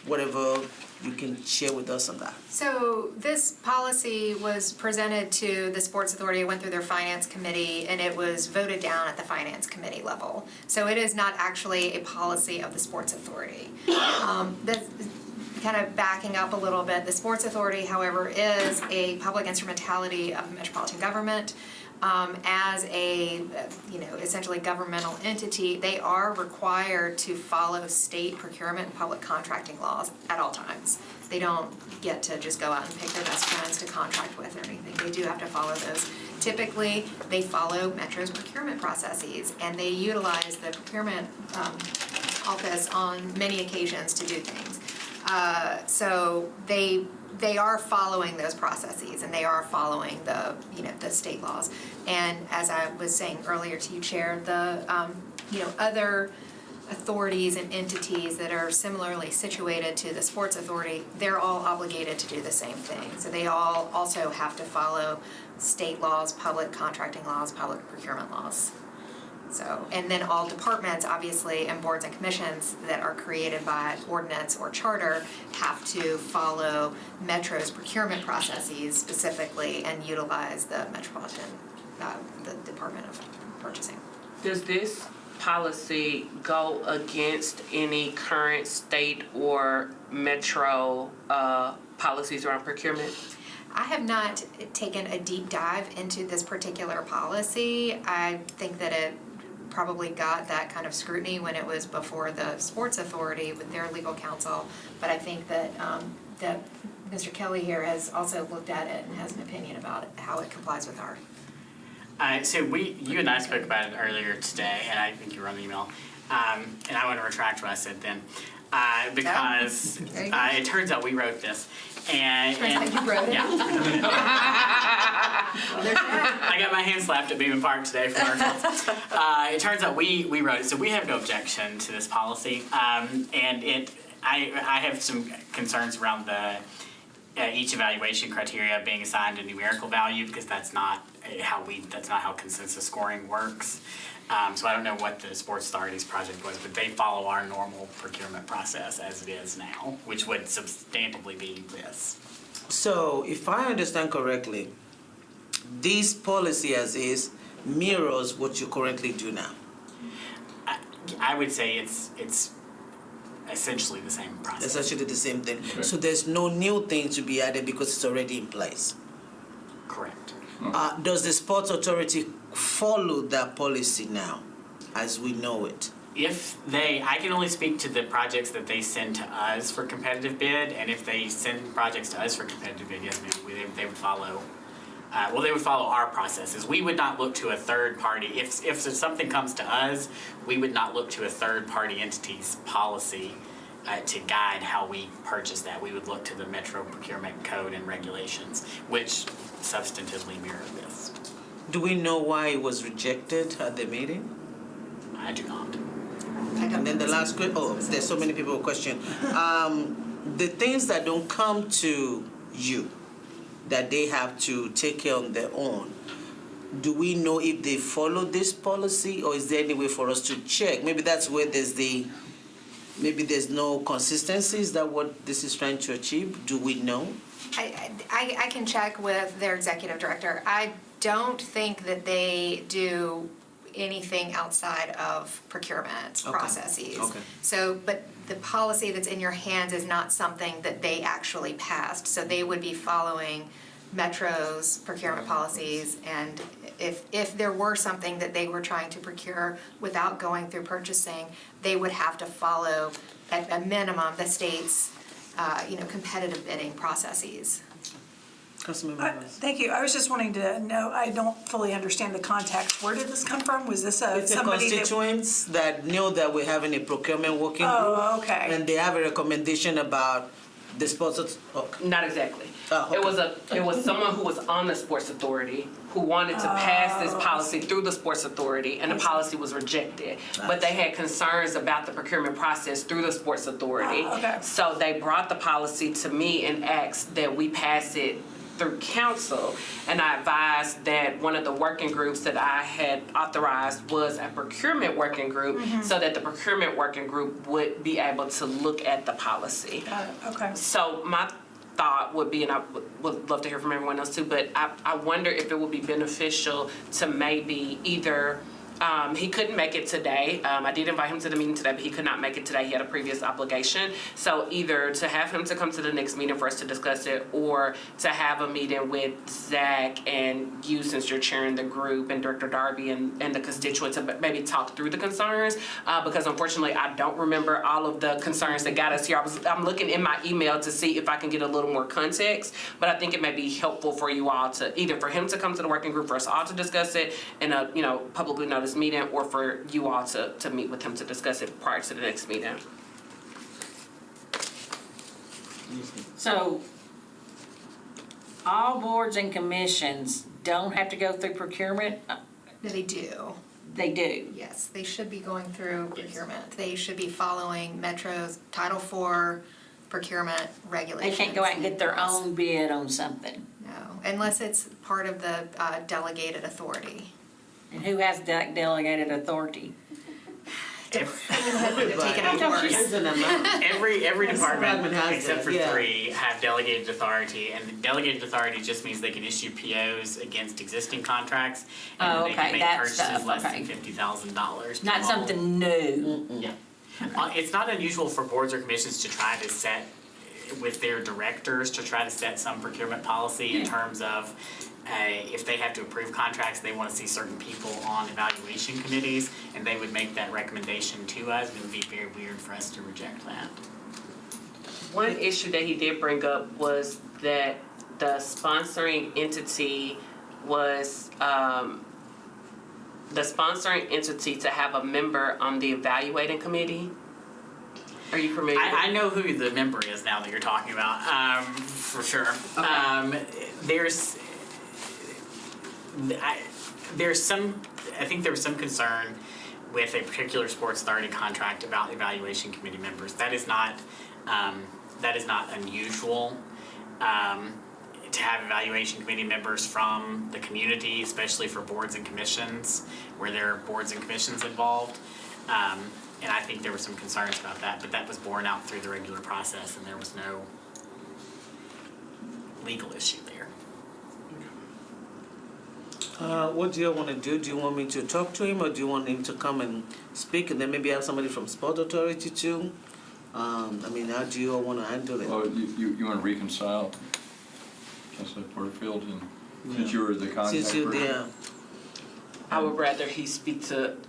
whatever you can share with us on that. So this policy was presented to the Sports Authority, it went through their finance committee, and it was voted down at the finance committee level. So it is not actually a policy of the Sports Authority. Kind of backing up a little bit, the Sports Authority, however, is a public instrumentality of the metropolitan government. As a, essentially governmental entity, they are required to follow state procurement and public contracting laws at all times. They don't get to just go out and pick their best friends to contract with or anything. They do have to follow those. Typically, they follow Metro's procurement processes, and they utilize the procurement office on many occasions to do things. So they are following those processes, and they are following the state laws. And as I was saying earlier to you, Chair, the other authorities and entities that are similarly situated to the Sports Authority, they're all obligated to do the same thing. So they all also have to follow state laws, public contracting laws, public procurement laws. So, and then all departments, obviously, and boards and commissions that are created by ordinance or charter have to follow Metro's procurement processes specifically and utilize the Metropolitan, the Department of Purchasing. Does this policy go against any current state or metro policies around procurement? I have not taken a deep dive into this particular policy. I think that it probably got that kind of scrutiny when it was before the Sports Authority with their legal counsel, but I think that that Mr. Kelly here has also looked at it and has an opinion about it, how it complies with our. So you and I spoke about it earlier today, and I think you were on the email. And I want to retract what I said then, because There you go. it turns out we wrote this. And Turns out you wrote it? Yeah. I got my hand slapped at Beaman Park today for our fault. It turns out we wrote it, so we have no objection to this policy. And I have some concerns around the each evaluation criteria being assigned a numerical value, because that's not how consensus scoring works. So I don't know what the Sports Authority's project was, but they follow our normal procurement process as it is now, which would substantively be this. So if I understand correctly, this policy as is mirrors what you currently do now. I would say it's essentially the same process. Essentially the same thing. Okay. So there's no new thing to be added because it's already in place. Correct. Does the Sports Authority follow that policy now, as we know it? I can only speak to the projects that they send to us for competitive bid, and if they send projects to us for competitive bid, yes, ma'am, they would follow. They would follow our processes. We would not look to a third party. If something comes to us, we would not look to a third party entity's policy to guide how we purchase that. We would look to the Metro Procurement Code and regulations, which substantively mirror this. Do we know why it was rejected at the meeting? I do not. And then the last question, there's so many people who question. The things that don't come to you, that they have to take care on their own, do we know if they follow this policy, or is there any way for us to check? Maybe that's where maybe there's no consistency. Is that what this is trying to achieve? Do we know? I can check with their executive director. I don't think that they do anything outside of procurement Okay. processes. Okay. So, but the policy that's in your hands is not something that they actually passed. So they would be following Metro's procurement policies, and if there were something that they were trying to procure without going through purchasing, they would have to follow at a minimum the state's competitive bidding processes. Councilmember Rose. Thank you. I was just wanting to know, I don't fully understand the context. Where did this come from? Was this It's the somebody that? constituents that knew that we're having a procurement working group. Oh, okay. And they have a recommendation about the sports. Not exactly. Oh, okay. It was someone who was on the Sports Authority who wanted to pass this policy through the Sports Authority, and the policy was rejected. But they had concerns about the procurement process through the Sports Authority. Okay. So they brought the policy to me and asked that we pass it through council, and I advised that one of the working groups that I had authorized was a procurement working group, so that the procurement working group would be able to look at the policy. Okay. So my thought would be, and I would love to hear from everyone else too, but I wonder if it would be beneficial to maybe either, he couldn't make it today. I did invite him to the meeting today, but he could not make it today. He had a previous obligation. So either to have him to come to the next meeting for us to discuss it, or to have a meeting with Zach and you, since you're chairing the group, and Director Darby and the constituents, to maybe talk through the concerns. Because unfortunately, I don't remember all of the concerns that got us here. I'm looking in my email to see if I can get a little more context, but I think it may be helpful for you all to, either for him to come to the working group for us all to discuss it in a, publicly noticed meeting, or for you all to meet with him to discuss it prior to the next meeting. So, all boards and commissions don't have to go through procurement? No, they do. They do. Yes, they should be going through procurement. They should be following Metro's Title IV procurement They regulations. can't go out and get their own bid on something. No, unless it's part of the delegated authority. And who has that delegated authority? Take it on board. There's an amount. Every department, department has except that, for yeah. 3, have delegated authority, and the delegated authority just means they can issue POs against existing contracts, and Oh, they can okay, make that purchases stuff, less okay. than $50,000. Not something new. Yeah. It's not unusual for boards or commissions to try to set, with their directors, to try to set some procurement policy in terms of if they have to approve contracts, they want to see certain people on evaluation committees, and they would make that recommendation to us, and it would be very weird for us to reject that. One issue that he did bring up was that the sponsoring entity was the sponsoring entity to have a member on the evaluating committee? Are you familiar? I know who the member is now that you're talking about, for sure. I think there was some concern with a particular sports authority contract about evaluation committee members. That is not unusual. To have evaluation committee members from the community, especially for boards and commissions, where there are boards and commissions involved. And I think there were some concerns about that, but that was borne out through the regular process, and there was no legal issue there. What do you want to do? Do you want me to talk to him, or do you want him to come and speak, and then maybe have somebody from Sport Authority too? How do you all want to handle it? Oh, you want to reconcile, Councilor Porterfield, and since you were the contact Since you're person? there. I would rather he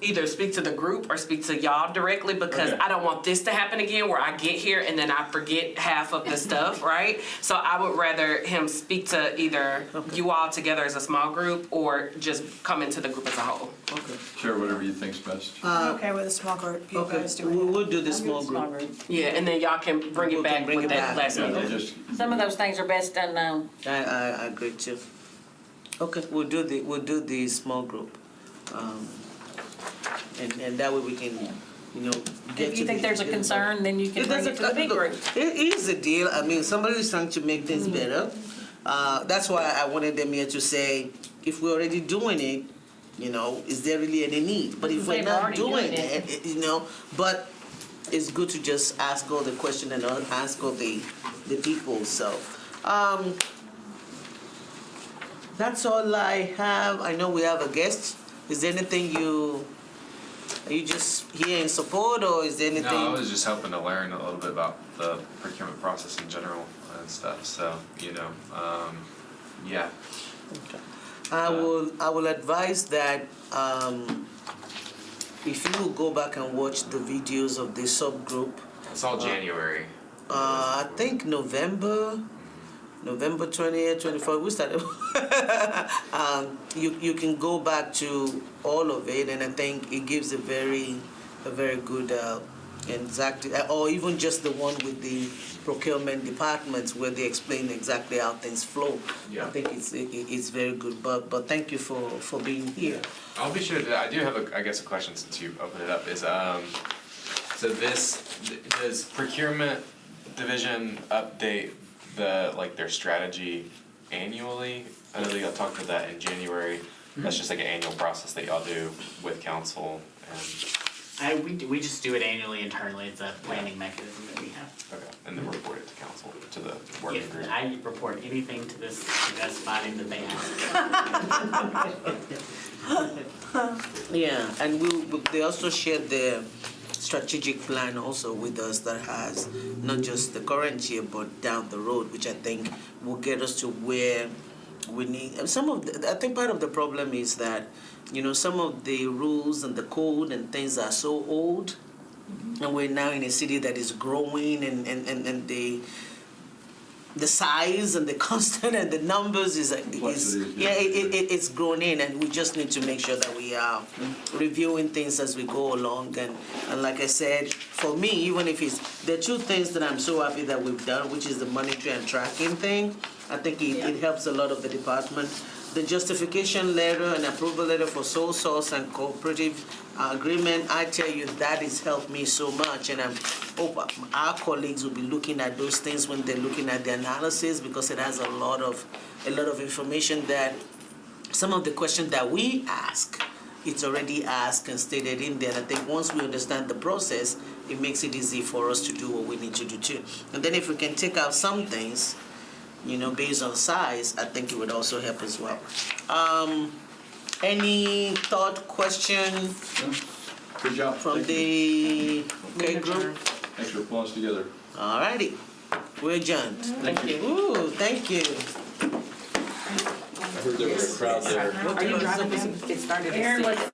either speak to the group or speak to y'all directly, because Okay. I don't want this to happen again where I get here and then I forget half of the stuff, right? So I would rather him speak to either you all together as a small group or just come into the group as a whole. Okay. Share whatever you think's best. I'm okay with a small group, you Okay, guys do it. we'll do the small group. Yeah, and then y'all can bring We it can back bring with it that back. last Yeah, meeting. they just, Some of those things are best unknown. I agree too. Okay, we'll do the small group, and that way we can, get If to you think there's a concern, then you can bring it to the big group. It is a deal. Somebody is trying to make things better. That's why I wanted them here to say, if we're already doing it, is there really any need? But if we're They've not already doing doing it, but it's good to just ask all the questions and ask all the people. So, that's all I have. I know we have a guest. Is there anything are you just here in support, or is there anything? No, I was just hoping to learn a little bit about the procurement process in general and stuff. So, yeah. Okay. I will advise that if you will go back and watch the videos of the subgroup, It's all January. I think November 20th, 24th, we started. You can go back to all of it, and I think it gives a very good or even just the one with the procurement departments where they explain exactly how things flow. Yeah. I think it's very good. But thank you for being here. I'll be sure to, I do have a question since you opened it up, is, so does procurement division update their strategy annually? I know that y'all talked about that in January. That's just like an annual process that y'all do with council and, We just do it annually internally. It's a planning mechanism that we have. okay, and then report it to council, to the working If group. I report anything to this body that they ask. Yeah, and they also shared their strategic plan also with us that has not just the current year but down the road, which I think will get us to where we need. I think part of the problem is that some of the rules and the code and things are so old, and we're now in a city that is growing, and the size and the constant and the numbers it's grown in, and we just need to make sure that we are reviewing things as we go along. And like I said, for me, even if there are two things that I'm so happy that we've done, which is the monitoring and tracking thing. I think it helps a lot of the department. The justification letter and approval letter for sole source and cooperative agreement, I tell you, that has helped me so much, and I hope our colleagues will be looking at those things when they're looking at the analysis, because it has a lot of information that some of the questions that we ask, it's already asked and stated in there. And I think once we understand the process, it makes it easy for us to do what we need to do too. And then if we can take out some things, based on size, I think it would also help as well. Any thought, question good job. from Thank you. the group? Thanks for pulling us together. All righty, we're adjourned. Thank you. Ooh, thank you. I heard there was a crowd there. Are you driving them? It started at 6.